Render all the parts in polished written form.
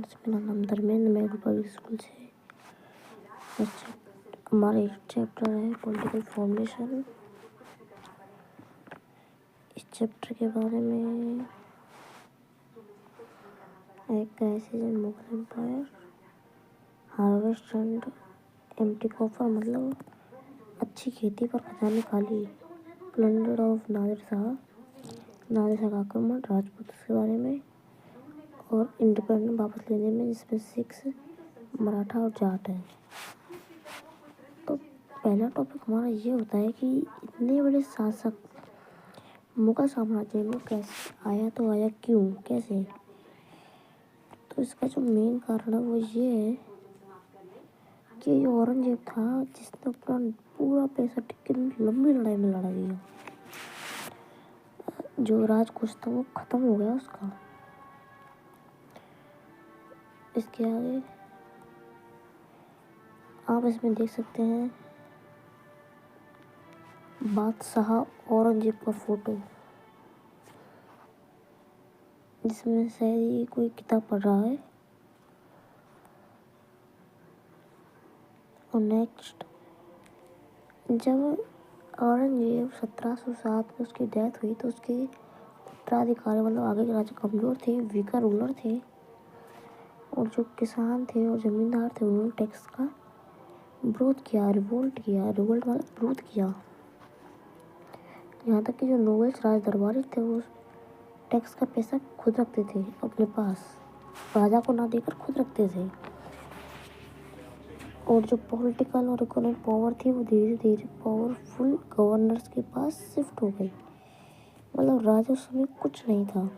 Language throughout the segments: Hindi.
फ्रेंड्स, मेरा नाम धर्मेंद्र, मैं पब्लिक स्कूल से। हमारा एक चैप्टर है पॉलिटिकल फॉर्मेशन। इस चैप्टर के बारे में एक crisis in Mughal empire, harvest and empty coffer मतलब अच्छी खेती पर खजाने खाली, प्लंडर ऑफ नादिर शाह का आक्रमण राजपूत के बारे में, और इंडिपेंडेंस वापस लेने में, जिसमें सिक्स मराठा और जाट है। तो पहला टॉपिक हमारा ये होता है कि इतने बड़े शासक मुगल साम्राज्य में कैसे आया, तो आया क्यों, कैसे। तो इसका जो मेन कारण है वो ये है कि ये औरंगजेब था जिसने अपना पूरा पैसा टिकट लंबी लड़ाई में लड़ा दिया। जो राजकोष था वो खत्म हो गया उसका। इसके आगे आप इसमें देख सकते हैं बादशाह औरंगजेब का फोटो, जिसमें शायद ये कोई किताब पढ़ रहा है। और नेक्स्ट, जब औरंगजेब 1707 में उसकी डेथ हुई तो उसके उत्तराधिकारी मतलब आगे के राजा कमज़ोर थे, वीकर रूलर थे, और जो किसान थे और ज़मींदार थे उन्होंने टैक्स का विरोध किया, रिवोल्ट मतलब विरोध किया। यहाँ तक कि जो नोबल्स राज दरबारी थे वो टैक्स का पैसा खुद रखते थे अपने पास, राजा को ना देकर खुद रखते थे। और जो पॉलिटिकल और इकोनॉमिक पावर थी वो धीरे धीरे पावरफुल गवर्नर्स के पास शिफ्ट हो गई, मतलब राजा उसमें कुछ नहीं था।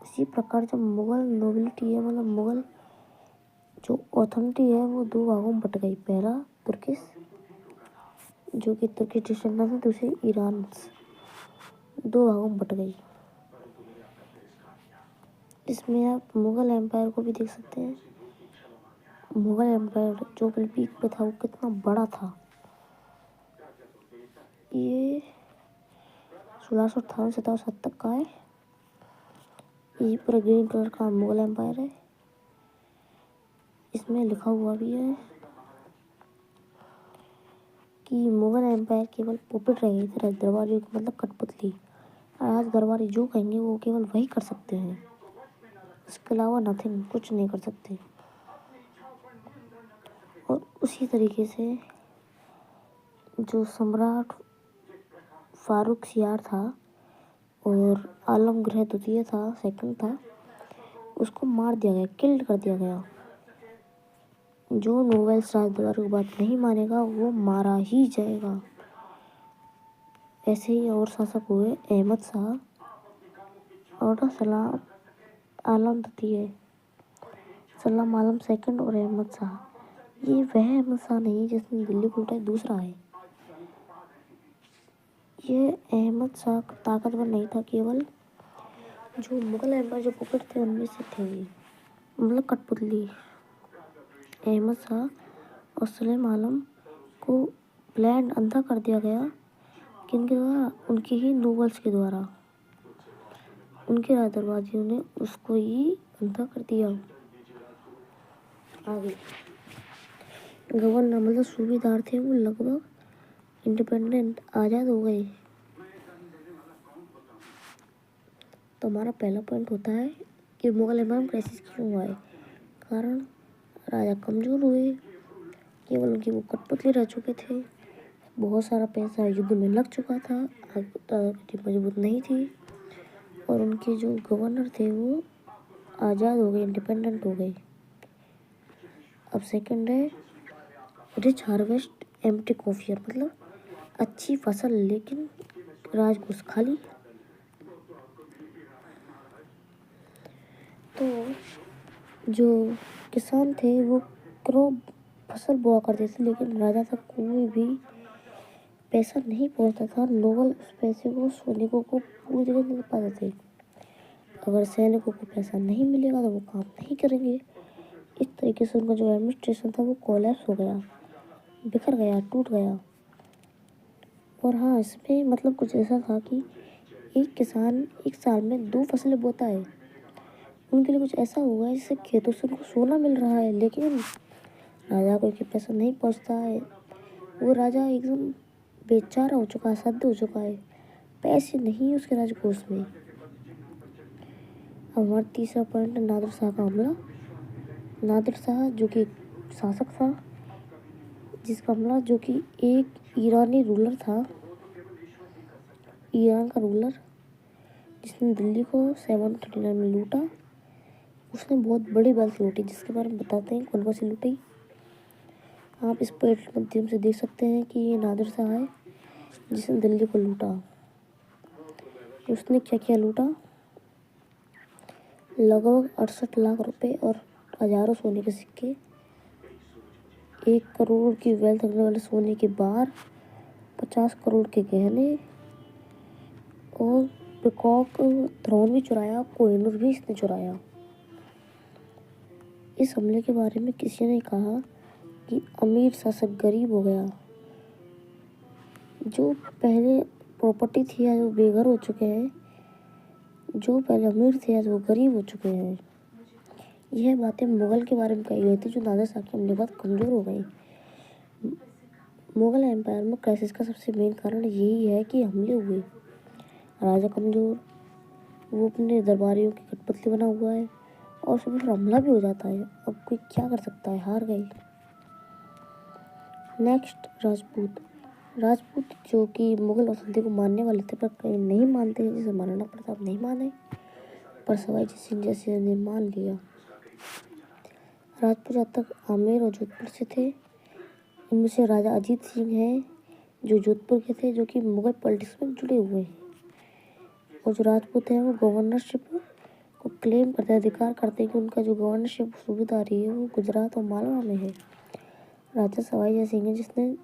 इसी प्रकार जब मुगल नोबिलिटी है मतलब मुगल जो ऑथोरिटी है वो दो भागों में बट गई। पहला तुर्किश, जो कि तुर्किश डिसेंडेंट है, दूसरी ईरान, दो भागों में बट गई। इसमें आप मुगल एम्पायर को भी देख सकते हैं। मुगल एम्पायर जो पीक पे था वो कितना बड़ा था। ये 1658 से 1707 तक का है। ये पूरा ग्रीन कलर का मुगल एम्पायर है। इसमें लिखा हुआ भी है कि मुगल एम्पायर केवल पुपेट रह गई थी राज दरबारियों की, मतलब कठपुतली। राज दरबारी जो कहेंगे वो केवल वही कर सकते हैं, इसके अलावा नथिंग, कुछ नहीं कर सकते। और उसी तरीके से जो सम्राट फारूक सियार था और आलमगीर द्वितीय था, सेकंड था, उसको मार दिया गया, किल्ड कर दिया गया। जो नोबल्स राज दरबार की बात नहीं मानेगा वो मारा ही जाएगा। ऐसे ही और शासक हुए अहमद शाह और सलाम आलम द्वितीय, सलाम आलम सेकंड और अहमद शाह। ये वह अहमद शाह नहीं जिसने दिल्ली को लूटा, दूसरा है। ये अहमद शाह ताकतवर नहीं था, केवल जो मुगल एम्पायर जो पुपेट थे उनमें से थे, मतलब कठपुतली। अहमद शाह और सलीम आलम को ब्लाइंड अंधा कर दिया गया, किनके द्वारा, उनके ही नोबल्स के द्वारा। उनके राज दरबारियों ने उसको ही अंधा कर दिया। आगे गवर्नर मतलब सूबेदार थे वो लगभग इंडिपेंडेंट आज़ाद हो गए। तो हमारा पहला पॉइंट होता है कि मुगल एम्पायर में क्राइसिस क्यों हुआ है। कारण राजा कमज़ोर हुए, केवल उनकी वो कठपुतली रह चुके थे, बहुत सारा पैसा युद्ध में लग चुका था, मजबूत नहीं थी, और उनके जो गवर्नर थे वो आज़ाद हो गए, इंडिपेंडेंट हो गए। अब सेकंड है रिच हार्वेस्ट एम्प्टी कॉफियर, मतलब अच्छी फसल लेकिन राजकोष खाली। तो जो किसान थे वो क्रॉप फसल बोआ करते थे, लेकिन राजा तक कोई भी पैसा नहीं पहुंचता था। नोबल उस पैसे को सैनिकों को पूरी तरह नहीं पाते थे। अगर सैनिकों को पैसा नहीं मिलेगा तो वो काम नहीं करेंगे। इस तरीके से उनका जो एडमिनिस्ट्रेशन था वो कोलैप्स हो गया, बिखर गया, टूट गया। और हाँ, इसमें मतलब कुछ ऐसा था कि एक किसान एक साल में 2 फसलें बोता है, उनके लिए कुछ ऐसा हुआ है जिससे खेतों से उनको सोना मिल रहा है, लेकिन राजा को ये पैसा नहीं पहुंचता है। वो राजा एकदम बेचारा हो चुका है, सद हो चुका है, पैसे नहीं है उसके राजकोष में। अब हमारा तीसरा पॉइंट, नादिर शाह का हमला। नादिर शाह जो कि शासक था, जिसका हमला, जो कि एक ईरानी रूलर था, ईरान का रूलर, जिसने दिल्ली को 739 में लूटा। उसने बहुत बड़ी वेल्थ लूटी, जिसके बारे में बताते हैं कौन कौन सी लूटी। आप इस पेड़ के माध्यम से देख सकते हैं कि ये नादिर शाह है जिसने दिल्ली को लूटा। उसने क्या क्या लूटा? लगभग 68 लाख रुपए और हजारों सोने के सिक्के, 1 करोड़ की वेल्थ रखने वाले सोने के बार, 50 करोड़ के गहने और पिकॉक थ्रोन भी चुराया, कोहिनूर भी इसने चुराया। इस हमले के बारे में किसी ने कहा कि अमीर शासक गरीब हो गया। जो पहले प्रॉपर्टी थी आज वो बेघर हो चुके हैं, जो पहले अमीर थे आज वो गरीब हो चुके हैं। यह बातें मुगल के बारे में कही गई थी, जो नादिर शाह के हमले के बाद कमज़ोर हो गई। मुगल एम्पायर में क्राइसिस का सबसे मेन कारण यही है कि हमले हुए, राजा कमज़ोर, वो अपने दरबारियों की कठपुतली बना हुआ है और उसमें फिर हमला भी हो जाता है। अब कोई क्या कर सकता है, हार गई। नेक्स्ट, राजपूत। राजपूत जो कि मुगल औषधि को मानने वाले थे पर कहीं नहीं मानते, जैसे महाराणा प्रताप नहीं माने, पर सवाई सिंह जैसे ने मान लिया। राजपूत जब तक आमेर और जोधपुर से थे। इनमें से राजा अजीत सिंह हैं जो जोधपुर के थे, जो कि मुगल पॉलिटिक्स में जुड़े हुए हैं। और जो राजपूत हैं वो गवर्नरशिप को क्लेम करते, अधिकार करते हैं कि उनका जो गवर्नरशिप सूबेदारी है वो गुजरात और मालवा में है। राजा सवाई जय सिंह है जिसने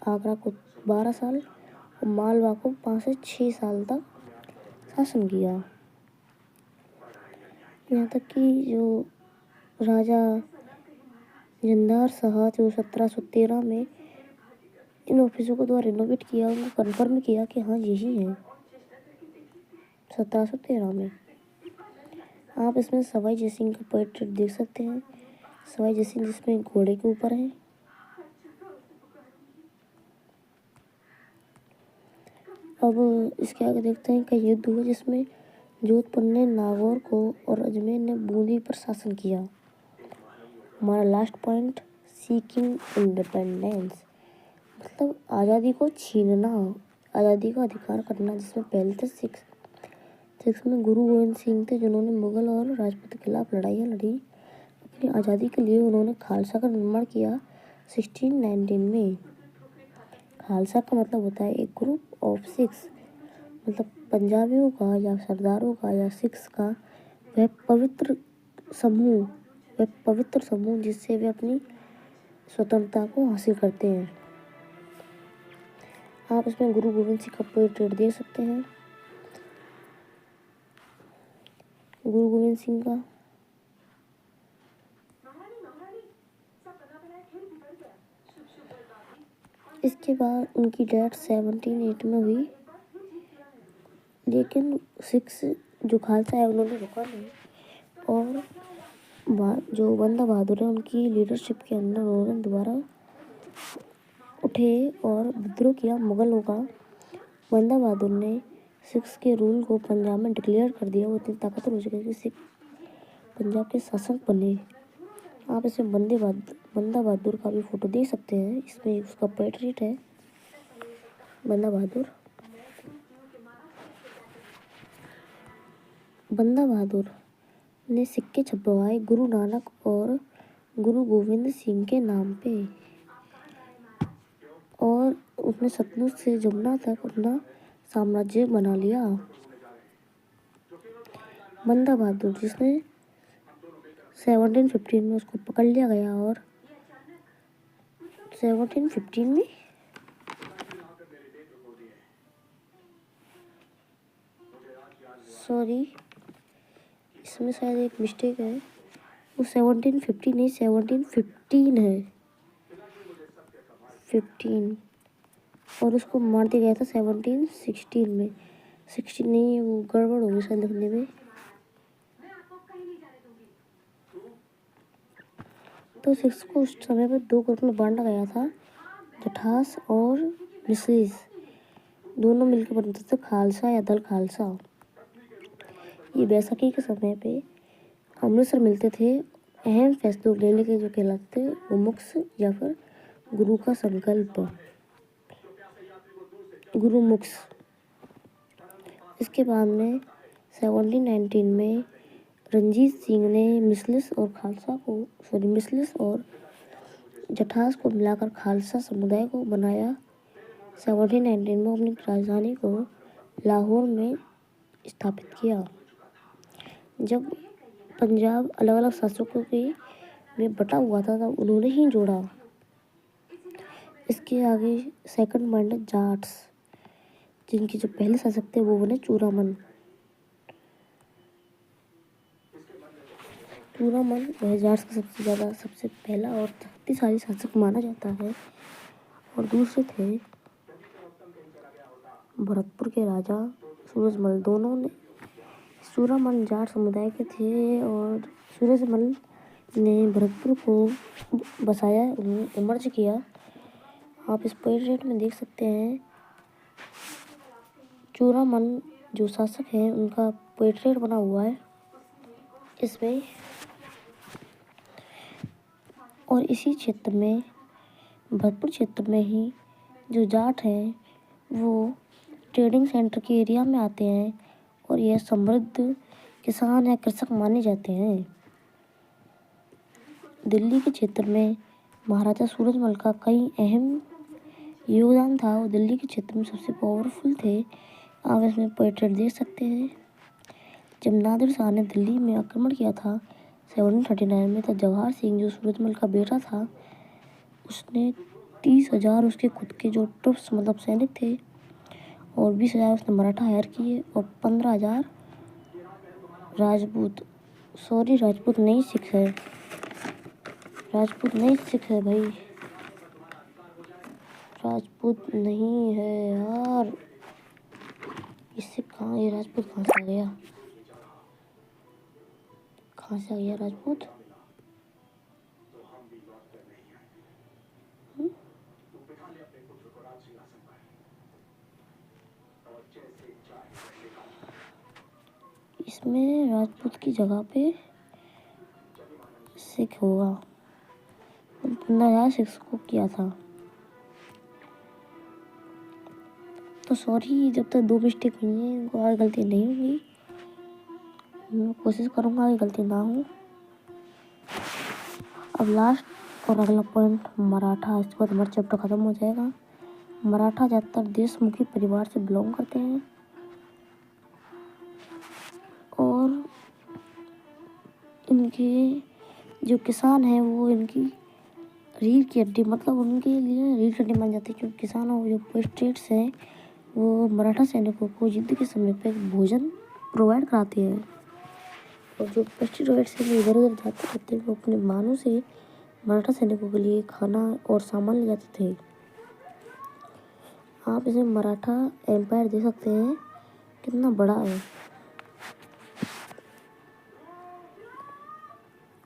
आगरा को 12 साल और मालवा को 5 से 6 साल तक शासन किया। यहाँ तक कि जो राजा जंदार शाह जो 1713 में इन ऑफिसों को द्वारा रिनोवेट किया, उनको कन्फर्म किया कि हाँ यही है, 1713 में। आप इसमें सवाई जय सिंह का पोर्ट्रेट देख सकते हैं। सवाई जय सिंह जिसमें घोड़े के ऊपर है। अब इसके आगे देखते हैं कई युद्ध हुए जिसमें जोधपुर ने नागौर को और अजमेर ने बूंदी पर शासन किया। हमारा लास्ट पॉइंट, सीकिंग इंडिपेंडेंस, मतलब आज़ादी को छीनना, आज़ादी का अधिकार करना, जिसमें पहले थे सिक्स में गुरु गोविंद सिंह थे जिन्होंने मुगल और राजपूत के खिलाफ लड़ाइयाँ लड़ी। अपनी आज़ादी के लिए उन्होंने खालसा का निर्माण किया 1619 में। खालसा का मतलब होता है एक ग्रुप ऑफ 6, मतलब पंजाबियों का या सरदारों का या सिख्स का वह पवित्र समूह जिससे वे अपनी स्वतंत्रता को हासिल करते हैं। आप इसमें गुरु गोविंद सिंह का पोर्ट्रेट देख सकते हैं। गुरु गोविंद सिंह का इसके बाद उनकी डेथ 1708 में हुई, लेकिन सिक्स जो खालसा है उन्होंने रुका नहीं। और जो बंदा बहादुर है उनकी लीडरशिप के अंदर उन्होंने दोबारा उठे और विद्रोह किया मुगलों का। बंदा बहादुर ने सिक्स के रूल को पंजाब में डिक्लेयर कर दिया। वो इतनी ताकतवर हो चुके कि सिख पंजाब के शासक बने। आप इसमें बंदा बहादुर का भी फोटो देख सकते हैं। इसमें उसका पोर्ट्रेट है, बंदा बहादुर ने सिक्के छपवाए गुरु नानक और गुरु गोविंद सिंह के नाम पे, और उसने सतलुज से जमुना तक अपना साम्राज्य बना लिया। बंदा बहादुर जिसने 1715 में उसको पकड़ लिया गया, और 1715 में सॉरी इसमें शायद एक मिस्टेक है, वो 1750 नहीं 1715 है, 15, और उसको मार दिया गया था 1716 में। 16 नहीं है, वो गड़बड़ हो गई शायद लिखने में। तो सिक्स को उस समय पर दो ग्रुप में बांटा गया था, जठास और मिसलीस। दोनों मिलकर बनते थे खालसा या दल खालसा। ये बैसाखी के समय पे अमृतसर मिलते थे। अहम फैसले लेने के जो कहलाते थे वो मुक्स या फिर गुरु का संकल्प, गुरुमुक्स। इसके बाद में 1719 में रंजीत सिंह ने मिसलिस और जठास को मिलाकर खालसा समुदाय को बनाया। 1719 में अपनी राजधानी को लाहौर में स्थापित किया। जब पंजाब अलग अलग शासकों के में बटा हुआ था तब उन्होंने ही जोड़ा। इसके आगे सेकंड पॉइंट है जाट्स, जिनके जो पहले शासक थे वो बने चूड़ामन। वह जाट्स का सबसे पहला और शक्तिशाली शासक माना जाता है। और दूसरे थे भरतपुर के राजा सूरजमल। दोनों ने चूड़ामन जाट समुदाय के थे और सूरजमल ने भरतपुर को बसाया, उन्होंने इमर्ज किया। आप इस पोर्ट्रेट में देख सकते हैं चूड़ामन जो शासक हैं उनका पोर्ट्रेट बना हुआ है इसमें। और इसी क्षेत्र में, भरतपुर क्षेत्र में ही जो जाट हैं वो ट्रेडिंग सेंटर के एरिया में आते हैं और यह समृद्ध किसान या कृषक माने जाते हैं। दिल्ली के क्षेत्र में महाराजा सूरजमल का कई अहम योगदान था। वो दिल्ली के क्षेत्र में सबसे पावरफुल थे। आप इसमें पोर्ट्रेट देख सकते हैं। जब नादिर शाह ने दिल्ली में आक्रमण किया था 1739 में, तो जवाहर सिंह जो सूरजमल का बेटा था उसने 30,000 उसके खुद के जो ट्रुप्स मतलब सैनिक थे और 20,000 उसने मराठा हायर किए और 15,000 राजपूत नहीं सिख है, राजपूत नहीं सिख है भाई, राजपूत नहीं है यार। इससे कहाँ ये राजपूत कहाँ से आ गया, राजपूत? इसमें राजपूत की जगह पे सिख होगा। 15,000 सिख को किया था। तो सॉरी, जब तक 2 मिस्टेक हुई है उनको आगे गलती नहीं होगी। मैं कोशिश करूँगा आगे गलती ना हो। अब लास्ट और अगला पॉइंट मराठा। इसके बाद हमारा चैप्टर ख़त्म हो जाएगा। मराठा ज़्यादातर देशमुखी परिवार से बिलोंग करते हैं और इनके जो किसान हैं वो इनकी रीढ़ की हड्डी, मतलब उनके लिए रीढ़ की हड्डी मानी जाती है। क्योंकि किसान और जो पोस्टेट्स हैं वो मराठा सैनिकों को युद्ध के समय पर भोजन प्रोवाइड कराते हैं। और जो पेस्टिसाइड्स से इधर उधर जाते रहते हैं वो अपने मानों से मराठा सैनिकों के लिए खाना और सामान ले जाते थे। आप इसे मराठा एम्पायर देख सकते हैं कितना बड़ा है।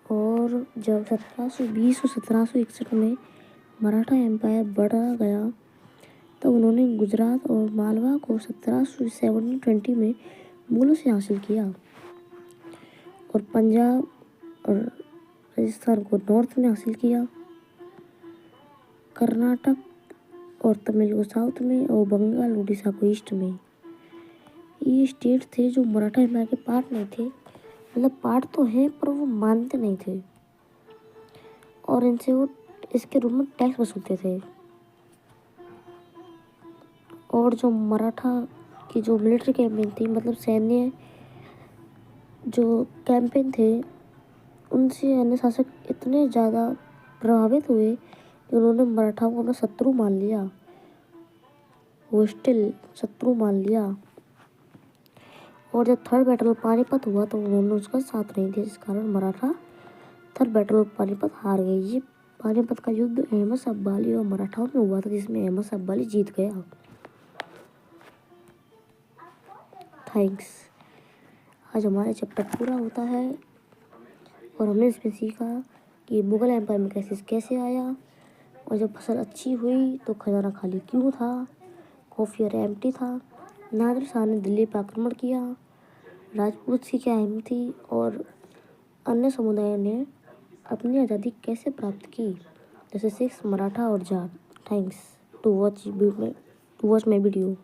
और जब 1720 और 1761 में मराठा एम्पायर बढ़ा गया तो उन्होंने गुजरात और मालवा को 1720 में मुगलों से हासिल किया और पंजाब और राजस्थान को नॉर्थ में हासिल किया, कर्नाटक और तमिल को साउथ में और बंगाल उड़ीसा को ईस्ट में। ये स्टेट थे जो मराठा एम्पायर के पार्ट नहीं थे, मतलब पार्ट तो हैं पर वो मानते नहीं थे और इनसे वो इसके रूप में टैक्स वसूलते थे। और जो मराठा की जो मिलिट्री कैंपेन थी, मतलब सैन्य जो कैंपेन थे, उनसे अन्य शासक इतने ज़्यादा प्रभावित हुए कि उन्होंने मराठाओं को अपना शत्रु मान लिया, होस्टिल शत्रु मान लिया। और जब थर्ड बैटल ऑफ पानीपत हुआ तो उन्होंने उसका साथ नहीं दिया, जिस कारण Maratha third battle of Panipat हार गई। ये पानीपत का युद्ध अहमद शाह अब्दाली और मराठाओं में हुआ था, जिसमें अहमद शाह अब्दाली जीत गया। थैंक्स। आज हमारा चैप्टर पूरा होता है और हमने इसमें सीखा कि कि मुगल एम्पायर में क्राइसिस कैसे आया, और जब फसल अच्छी हुई तो खजाना खाली क्यों था, कॉफियर एम्प्टी था, नादिर शाह ने दिल्ली पर आक्रमण किया, राजपूत की क्या अहम थी, और अन्य समुदायों ने अपनी आज़ादी कैसे प्राप्त की, जैसे सिख, मराठा और Jat. Thanks to watch my video.